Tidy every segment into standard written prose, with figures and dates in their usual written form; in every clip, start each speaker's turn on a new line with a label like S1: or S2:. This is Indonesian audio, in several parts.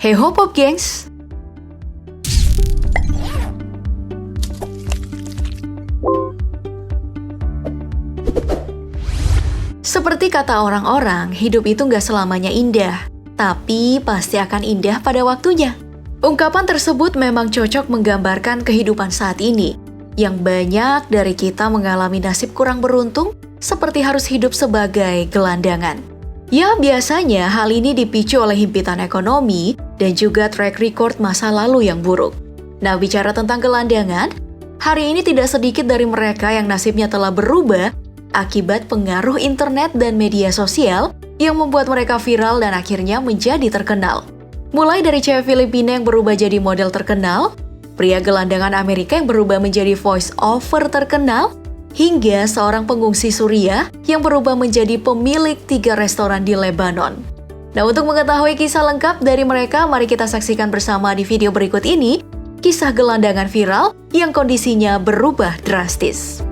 S1: Hey ho Pop Gengs! Seperti kata orang-orang, hidup itu nggak selamanya indah, tapi pasti akan indah pada waktunya. Ungkapan tersebut memang cocok menggambarkan kehidupan saat ini, yang banyak dari kita mengalami nasib kurang beruntung, seperti harus hidup sebagai gelandangan. Ya, biasanya hal ini dipicu oleh himpitan ekonomi dan juga track record masa lalu yang buruk. Nah, bicara tentang gelandangan, hari ini tidak sedikit dari mereka yang nasibnya telah berubah akibat pengaruh internet dan media sosial yang membuat mereka viral dan akhirnya menjadi terkenal. Mulai dari cewek Filipina yang berubah jadi model terkenal, pria gelandangan Amerika yang berubah menjadi voice over terkenal, hingga seorang pengungsi Suriah yang berubah menjadi pemilik 3 restoran di Lebanon. Nah, untuk mengetahui kisah lengkap dari mereka, mari kita saksikan bersama di video berikut ini, kisah gelandangan viral yang kondisinya berubah drastis.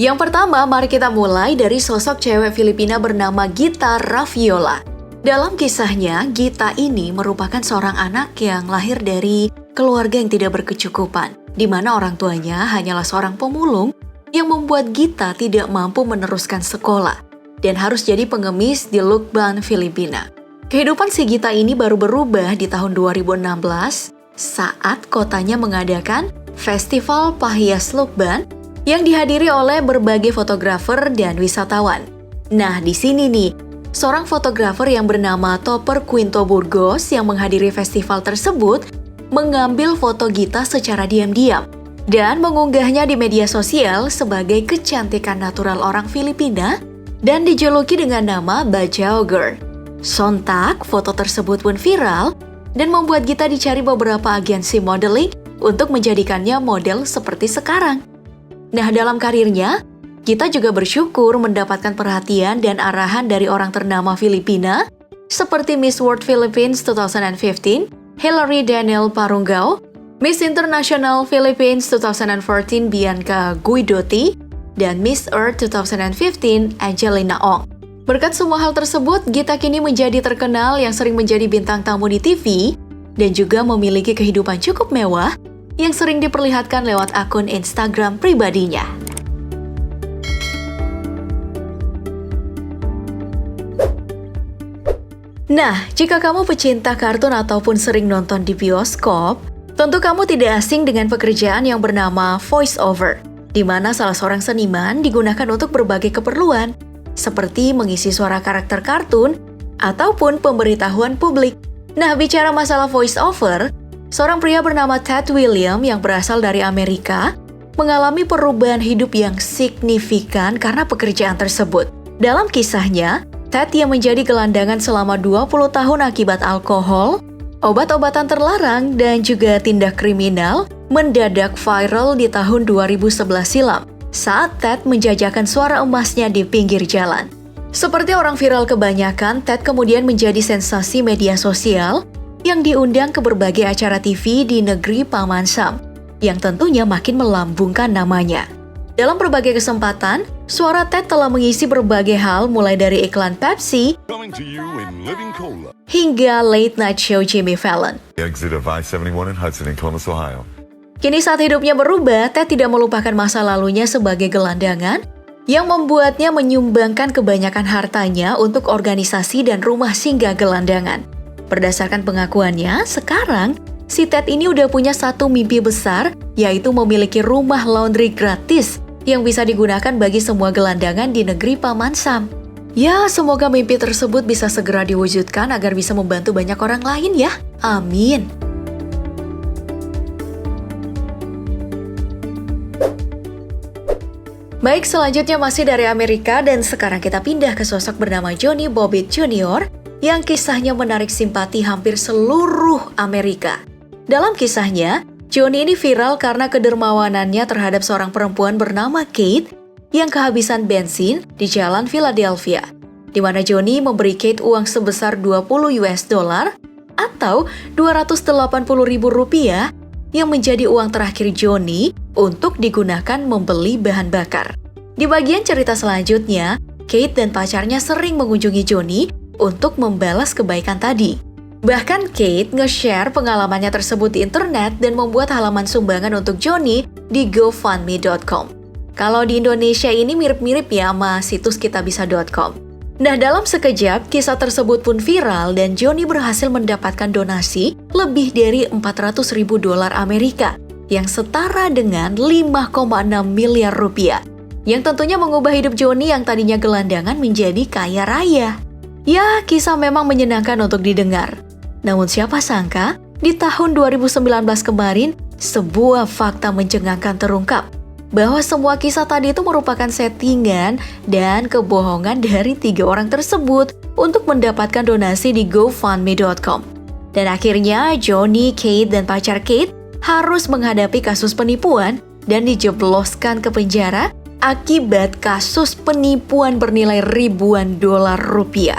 S1: Yang pertama, mari kita mulai dari sosok cewek Filipina bernama Gita Raviola. Dalam kisahnya, Gita ini merupakan seorang anak yang lahir dari keluarga yang tidak berkecukupan, di mana orang tuanya hanyalah seorang pemulung yang membuat Gita tidak mampu meneruskan sekolah dan harus jadi pengemis di Lucban, Filipina. Kehidupan si Gita ini baru berubah di tahun 2016 saat kotanya mengadakan Festival Pahias Lucban yang dihadiri oleh berbagai fotografer dan wisatawan. Nah, di sini nih, seorang fotografer yang bernama Topper Quinto Burgos yang menghadiri festival tersebut mengambil foto Gita secara diam-diam dan mengunggahnya di media sosial sebagai kecantikan natural orang Filipina dan dijuluki dengan nama Bajau Girl. Sontak, foto tersebut pun viral dan membuat Gita dicari beberapa agensi modeling untuk menjadikannya model seperti sekarang. Nah, dalam karirnya, Gita juga bersyukur mendapatkan perhatian dan arahan dari orang ternama Filipina seperti Miss World Philippines 2015, Hillary Daniel Parungao, Miss International Philippines 2014 Bianca Guidotti, dan Miss Earth 2015 Angelina Ong. Berkat semua hal tersebut, Gita kini menjadi terkenal yang sering menjadi bintang tamu di TV dan juga memiliki kehidupan cukup mewah yang sering diperlihatkan lewat akun Instagram pribadinya. Nah, jika kamu pecinta kartun ataupun sering nonton di bioskop, tentu kamu tidak asing dengan pekerjaan yang bernama voice over, di mana salah seorang seniman digunakan untuk berbagai keperluan, seperti mengisi suara karakter kartun ataupun pemberitahuan publik. Nah, bicara masalah voice over, seorang pria bernama Ted William yang berasal dari Amerika mengalami perubahan hidup yang signifikan karena pekerjaan tersebut. Dalam kisahnya, Ted yang menjadi gelandangan selama 20 tahun akibat alkohol, obat-obatan terlarang, dan juga tindak kriminal mendadak viral di tahun 2011 silam saat Ted menjajakan suara emasnya di pinggir jalan. Seperti orang viral kebanyakan, Ted kemudian menjadi sensasi media sosial yang diundang ke berbagai acara TV di negeri Paman Sam, yang tentunya makin melambungkan namanya. Dalam berbagai kesempatan, suara Ted telah mengisi berbagai hal mulai dari iklan Pepsi hingga late night show Jimmy Fallon.
S2: Exit of I-71 in Hudson in Columbus, Ohio.
S1: Kini saat hidupnya berubah, Ted tidak melupakan masa lalunya sebagai gelandangan yang membuatnya menyumbangkan kebanyakan hartanya untuk organisasi dan rumah singgah gelandangan. Berdasarkan pengakuannya, sekarang si Ted ini udah punya satu mimpi besar, yaitu memiliki rumah laundry gratis yang bisa digunakan bagi semua gelandangan di negeri Paman Sam. Ya, semoga mimpi tersebut bisa segera diwujudkan agar bisa membantu banyak orang lain ya. Amin. Baik, selanjutnya masih dari Amerika dan sekarang kita pindah ke sosok bernama Johnny Bobbitt Jr. yang kisahnya menarik simpati hampir seluruh Amerika. Dalam kisahnya, Johnny ini viral karena kedermawanannya terhadap seorang perempuan bernama Kate yang kehabisan bensin di jalan Philadelphia, di mana Johnny memberi Kate uang sebesar $20 atau Rp280.000 yang menjadi uang terakhir Johnny untuk digunakan membeli bahan bakar. Di bagian cerita selanjutnya, Kate dan pacarnya sering mengunjungi Johnny untuk membalas kebaikan tadi. Bahkan Kate nge-share pengalamannya tersebut di internet dan membuat halaman sumbangan untuk Johnny di gofundme.com. Kalau di Indonesia ini mirip-mirip ya sama situs kitabisa.com. Nah, dalam sekejap, kisah tersebut pun viral dan Johnny berhasil mendapatkan donasi lebih dari $400.000 Amerika, yang setara dengan 5,6 miliar rupiah. Yang tentunya mengubah hidup Johnny yang tadinya gelandangan menjadi kaya raya. Ya, kisah memang menyenangkan untuk didengar. Namun siapa sangka, di tahun 2019 kemarin, sebuah fakta mencengangkan terungkap. Bahwa semua kisah tadi itu merupakan settingan dan kebohongan dari 3 orang tersebut untuk mendapatkan donasi di gofundme.com. Dan akhirnya Johnny, Kate, dan pacar Kate harus menghadapi kasus penipuan dan dijebloskan ke penjara akibat kasus penipuan bernilai ribuan dolar rupiah.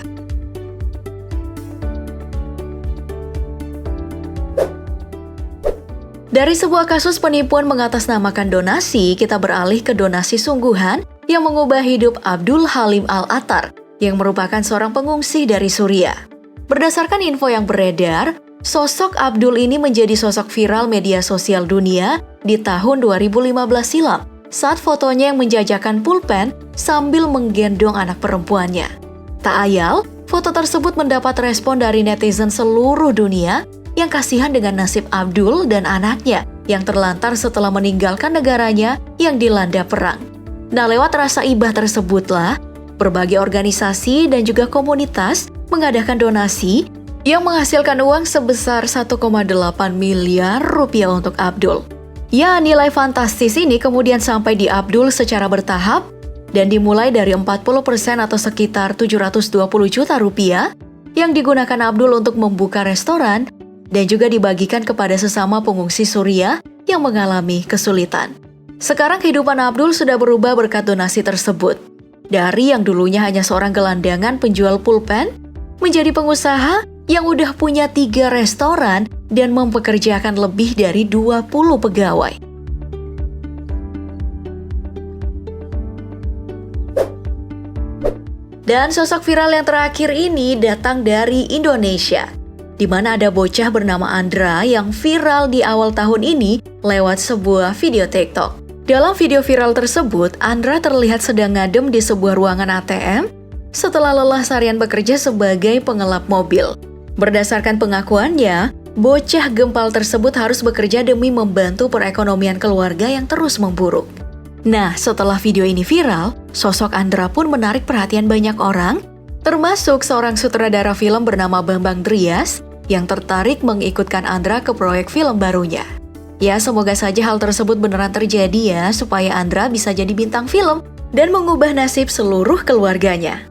S1: Dari sebuah kasus penipuan mengatasnamakan donasi, kita beralih ke donasi sungguhan yang mengubah hidup Abdul Halim Al-Attar, yang merupakan seorang pengungsi dari Suriah. Berdasarkan info yang beredar, sosok Abdul ini menjadi sosok viral media sosial dunia di tahun 2015 silam, saat fotonya yang menjajakan pulpen sambil menggendong anak perempuannya. Tak ayal, foto tersebut mendapat respon dari netizen seluruh dunia yang kasihan dengan nasib Abdul dan anaknya yang terlantar setelah meninggalkan negaranya yang dilanda perang. Nah, lewat rasa ibah tersebutlah, berbagai organisasi dan juga komunitas mengadakan donasi yang menghasilkan uang sebesar 1,8 miliar rupiah untuk Abdul. Ya, nilai fantastis ini kemudian sampai di Abdul secara bertahap dan dimulai dari 40% atau sekitar 720 juta rupiah yang digunakan Abdul untuk membuka restoran dan juga dibagikan kepada sesama pengungsi Suriah yang mengalami kesulitan. Sekarang kehidupan Abdul sudah berubah berkat donasi tersebut. Dari yang dulunya hanya seorang gelandangan penjual pulpen, menjadi pengusaha yang udah punya 3 restoran dan mempekerjakan lebih dari 20 pegawai. Dan sosok viral yang terakhir ini datang dari Indonesia, di mana ada bocah bernama Andra yang viral di awal tahun ini lewat sebuah video TikTok. Dalam video viral tersebut, Andra terlihat sedang ngadem di sebuah ruangan ATM setelah lelah seharian bekerja sebagai pengelap mobil. Berdasarkan pengakuannya, bocah gempal tersebut harus bekerja demi membantu perekonomian keluarga yang terus memburuk. Nah, setelah video ini viral, sosok Andra pun menarik perhatian banyak orang, termasuk seorang sutradara film bernama Bambang Drias yang tertarik mengikutkan Andra ke proyek film barunya. Ya, semoga saja hal tersebut beneran terjadi ya, supaya Andra bisa jadi bintang film dan mengubah nasib seluruh keluarganya.